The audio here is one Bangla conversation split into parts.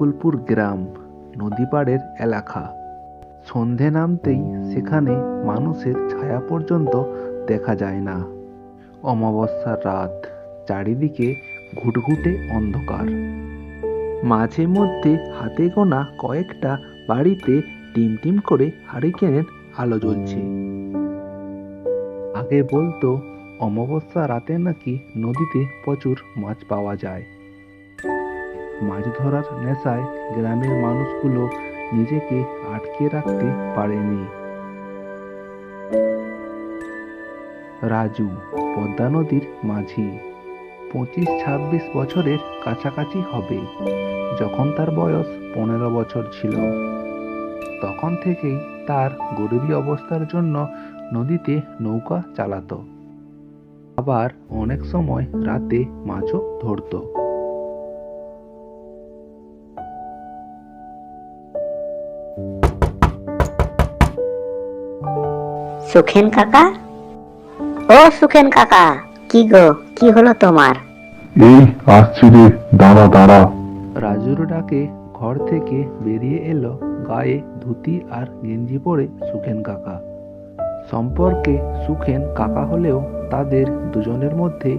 বকুলপুর গ্রাম নদী পাড়ের এলাকা। সন্ধে নামতেই সেখানে মানুষের ছায়া পর্যন্ত দেখা যায় না। অমাবস্যার রাত, চারিদিকে ঘুটঘুটে অন্ধকার। মাঝে মধ্যে হাতে গোনা কয়েকটা বাড়িতে টিমটিম করে হারিকেনের আলো জ্বলছে। আগে বলতো অমাবস্যা রাতে নাকি নদীতে প্রচুর মাছ পাওয়া যায়। মাছ ধরার নেশায় গ্রামের মানুষগুলো নিজেকে আটকে রাখতে পারেনি। রাজু পদ্মা নদীর মাঝি, 25-26 বছরের কাছাকাছি হবে। যখন তার বয়স 15 বছর ছিল, তখন থেকেই তার গরিবী অবস্থার জন্য নদীতে নৌকা চালাতো। আবার অনেক সময় রাতে মাছও ধরতো। সুখেন কাকা, ও সুখেন কাকা, কি গো, কি হলো তোমার? এই আসছি রে, দাঁড়া দাঁড়া। রাজুর ডাকে ঘর থেকে বেরিয়ে এলো গায়ে ধুতি আর গেঞ্জি পরে সুখেন কাকা। সম্পর্কে সুখেন কাকা হলেও তাদের দুজনের মধ্যে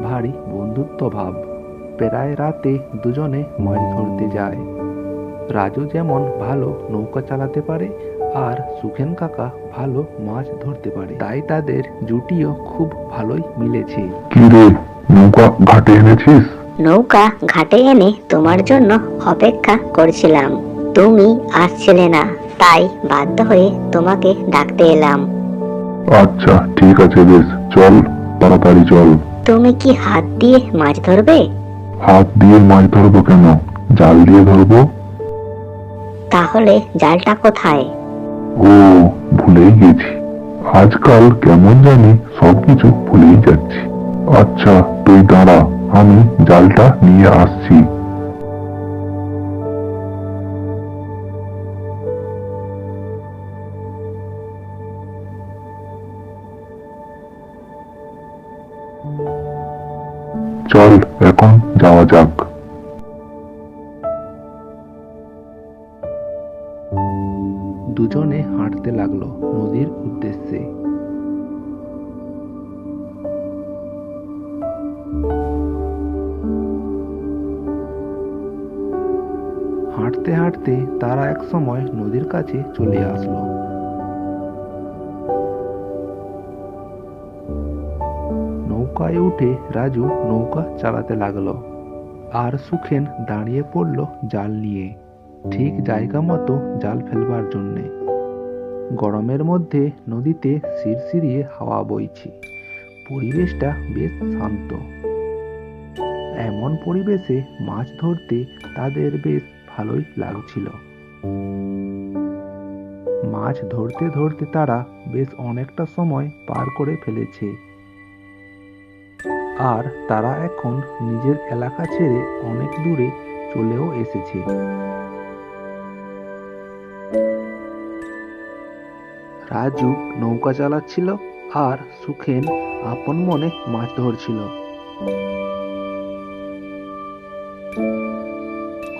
ভারী বন্ধুত্ব ভাব। প্রায় রাতে দুজনে মাছ ধরতে যায়। রাজু যেমন ভালো নৌকা চালাতে পারে আর সুখেন কাকা ভালো মাছ ধরতে পারে, তাই তাদের জুটিও খুব ভালোই মিলেছে। কি রে, নৌকা ঘাটে এনেছিস? নৌকা ঘাটে এনে তোমার জন্য অপেক্ষা করছিলাম। তুমি আসছিলে না, তাই বাধ্য হয়ে তোমাকে ডাকতে এলাম। আচ্ছা ঠিক আছে, বেশ, চল তাড়াতাড়ি চল। তুমি কি হাত দিয়ে মাছ ধরবে? হাত দিয়ে মাছ ধরবো কেন, জাল দিয়ে ধরবো। তাহলে জালটা কোথায়? ও, ভুলেই গেছি, আজকাল কেমন জানি সবকিছু ভুলেই যাচ্ছি। আচ্ছা তুই দাঁড়া, আমি জালটা নিয়ে আসছি। চল এখন যাওয়া যাক। দুজনে হাঁটতে লাগলো নদীর উদ্দেশ্যে। হাঁটতে হাঁটতে তারা এক সময় নদীর কাছে চলে আসলো। নৌকায় উঠে রাজু নৌকা চালাতে লাগলো আর সুখেন দাঁড়িয়ে পড়ল জাল নিয়ে, ঠিক জায়গা মতো জাল ফেলবার জন্যে। গরমের মধ্যে নদীতে শিরশিরিয়ে হাওয়া বইছে, পরিবেশটা বেশ শান্ত। এমন পরিবেশে মাছ ধরতে তাদের বেশ ভালোই লাগছিল। মাছ ধরতে ধরতে তারা বেশ অনেকটা সময় পার করে ফেলেছে আর তারা এখন নিজের এলাকা ছেড়ে অনেক দূরে চলেও এসেছে। রাজু নৌকা চালাচ্ছিল আর সুখেন আপন মনে মাছ ধরছিল।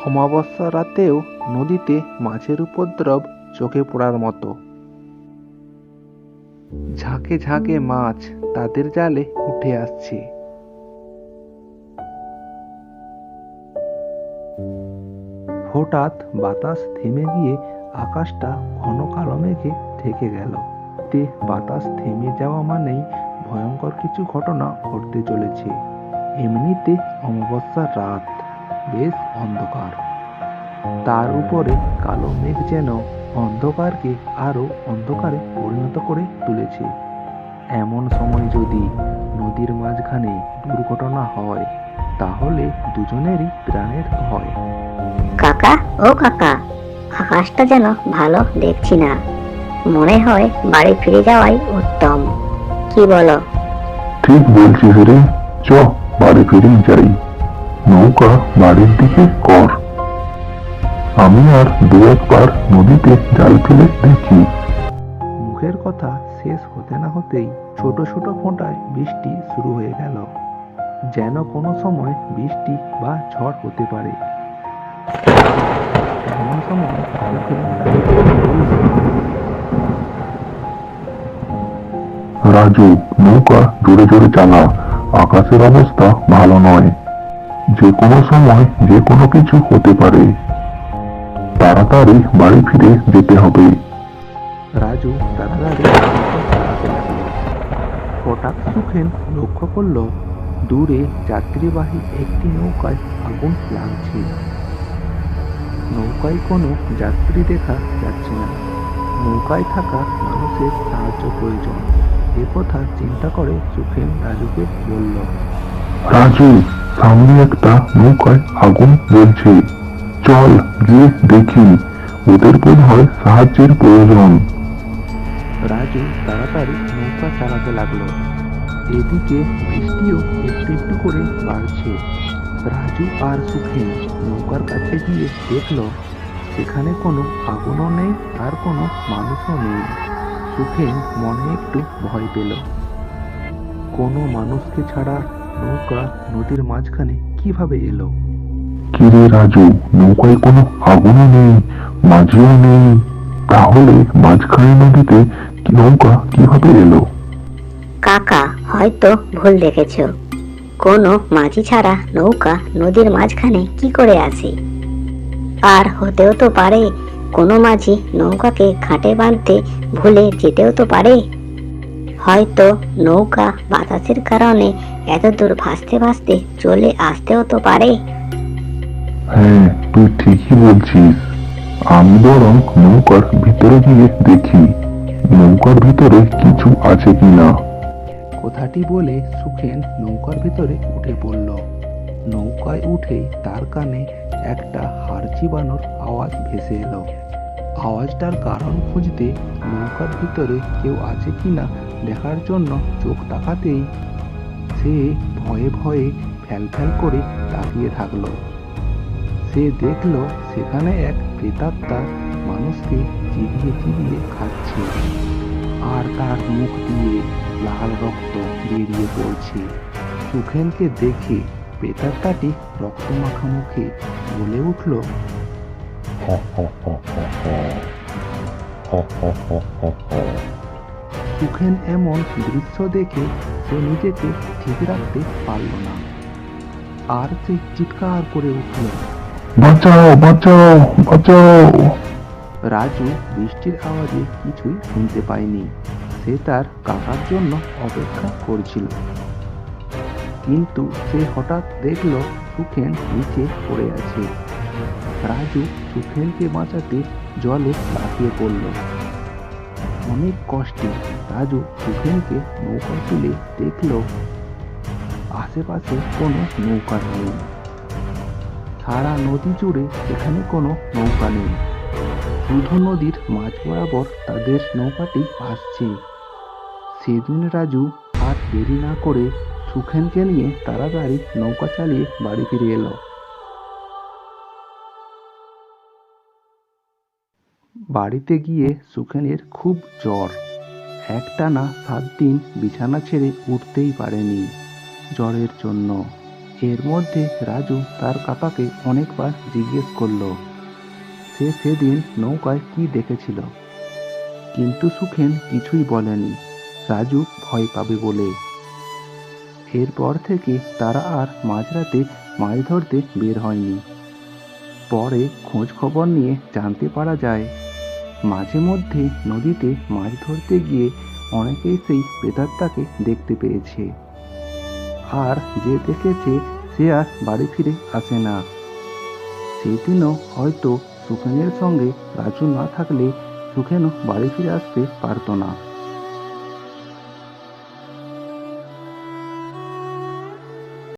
অমাবস্যা রাতেও নদীতে মাছের উপদ্রব চোখে পড়ার মতো। ঝাঁকে ঝাঁকে মাছ তাদের জালে উঠে আসছে। হঠাৎ বাতাস থেমে গিয়ে আকাশটা ঘন কালো মেঘে ঢেকে গেল। বাতাস থেমে যাওয়া মানেই ভয়ঙ্কর কিছু ঘটনা ঘটতে চলেছে। এমনিতে অমাবস্যার রাত, বেশ অন্ধকার, তার উপরে কালো মেঘ যেন অন্ধকারকে আরো অন্ধকারে পরিণত করে তুলেছে। এমন সময় যদি নদীর মাঝখানে দুর্ঘটনা হয়, তাহলে দুজনেরই প্রাণের ভয়। কাকা, ও কাকা, আকাশটা যেন ভালো দেখছি না। মনে হয় বাড়ি ফিরে যাওয়াই উত্তম। কি বলো? ঠিক বলছিস রে, চ বাড়ি ফিরে যাই। নৌকা বাড়ির দিকে কর, আমি আর দু একবার নদীতে জাল ফেলে দেখি। মুখের কথা শেষ হতে না হতেই ছোট ছোট ফোঁটায় বৃষ্টি শুরু হয়ে গেল, যেন কোনো সময় বৃষ্টি বা ঝড় হতে পারে। এমন সময় সুখেন রাজুকে বলল, রাজু, নৌকা জোরে জোরে চালা, আকাশের অবস্থা ভালো নয়, যে কোনো সময় যে কোনো কিছু হতে পারে, তাড়াতাড়ি বাড়ি ফিরে যেতে হবে। রাজু তাড়াতাড়ি নৌকা চালাতে লাগলো। হঠাৎ সুখেন লক্ষ্য করলো দূরে যাত্রীবাহী একটি নৌকায় আগুন লাগছে। নৌকায় কোনো যাত্রী দেখা যাচ্ছে না। নৌকায় থাকা মানুষের সাহায্য প্রয়োজন। এ কথা চিন্তা করে সুখেন রাজুকে বলল, রাজু, সামনে একটা নৌকায় আগুন জ্বলছে, চল গিয়ে দেখি, ওদের বোধ হয় সাহায্যের প্রয়োজন। রাজু তাড়াতাড়ি নৌকা চালাতে লাগলো। এদিকে বৃষ্টিও একটু একটু করে বাড়ছে। রাজু আর সুখেন নৌকার কাছে গিয়ে দেখলো সেখানে কোনো আগুনও নেই আর কোনো মানুষও নেই। সুখেন মনে একটু ভয় পেল। কোনো মানুষকে ছাড়া নৌকা নদীর মাঝখানে কিভাবে এলো? কিরে রাজু, নৌকায় কোনো আগুনও নেই, মাঝিও নেই, তাহলে মাঝখানে নদীতে নৌকা কিভাবে এলো? কাকা, হয়তো ভুল দেখেছ। কোনো মাঝি ছাড়া নৌকা নদীর মাঝখানে কি করে আসে? আর হতেও তো পারে কোনো মাঝি নৌকাকে ঘাটে বাঁধতে ভুলে যেতেও তো পারে। হয়তো নৌকা বাতাসের কারণে এত দূর ভাসতে ভাসতে চলে আসতেও তো পারে। হ্যাঁ, তুই ঠিকই বলছিস। আমি বরং নৌকার ভিতরে গিয়ে দেখি, নৌকার ভিতরে কিছু আছে কিনা। কথাটি বলে সুখেন নৌকার ভিতরে উঠে পড়ল। নৌকায় উঠে তার কানে একটা হাড় চিবানোর আওয়াজ ভেসে এলো। আওয়াজটার কারণ খুঁজতে নৌকার ভিতরে কেউ আছে কিনা দেখার জন্য চোখ তাকাতেই সে ভয়ে ভয়ে ফ্যাল করে তাকিয়ে থাকলো। সে দেখলো সেখানে এক প্রেতাত্মা মানুষকে চিবিয়ে চিবিয়ে খাচ্ছে, আর তার মুখ দিয়ে লাল রক্ত বেরিয়ে পড়ছে। সুখেনকে দেখে প্রেতাত্মাটি রক্তমাখা মুখে বলে উঠল, সুখেন এমন দৃশ্য দেখে সে নিজেকে ঠিক রাখতে পারল না, আর সে চিৎকার করে উঠল, বাঁচাও, বাঁচাও, বাঁচাও। রাজু বৃষ্টির আওয়াজে কিছুই শুনতে পায়নি। সে তার কাকার জন্য অপেক্ষা করছিল, কিন্তু সে হঠাৎ দেখল সুখেন নিচে পড়ে আছে। রাজু সুখেনকে বাঁচাতে জলে লাফিয়ে পড়ল। অনেক কষ্টে রাজু সুখেনকে নৌকা তুলে দেখল আশেপাশে কোনো নৌকা নেই। সারা নদী জুড়ে সেখানে কোনো নৌকা নেই, শুধু নদীর মাঝ বরাবর তাদের নৌকাটি ভাসছে। সেদিন রাজু আর দেরি না করে সুখেনকে নিয়ে তাড়াতাড়ি নৌকা চালিয়ে বাড়ি ফিরে এলো। বাড়িতে গিয়ে সুখেনের খুব জ্বর। একটানা 7 দিন বিছানা ছেড়ে উঠতেই পারেনি জ্বরের জন্য। এর মধ্যে রাজু তার কাকাকে অনেকবার জিজ্ঞেস করলো সে সেদিন নৌকায় কি দেখেছিল, কিন্তু সুখেন কিছুই বলেনি, রাজু ভয় পাবে বলে। এরপর থেকে তারা আর মাঝরাতে মাছ ধরতে বের হয়নি। পরে খোঁজ খবর নিয়ে জানতে পারা যায় মাঝে মধ্যে নদীতে মাছ ধরতে গিয়ে অনেকেই সেই প্রেতাত্মাকে দেখতে পেয়েছে, আর যে দেখেছে সে আর বাড়ি ফিরে আসে না। সেদিনও হয়তো সুখেনের সঙ্গে রাজু না থাকলে সুখেনও বাড়ি ফিরে আসতে পারত না।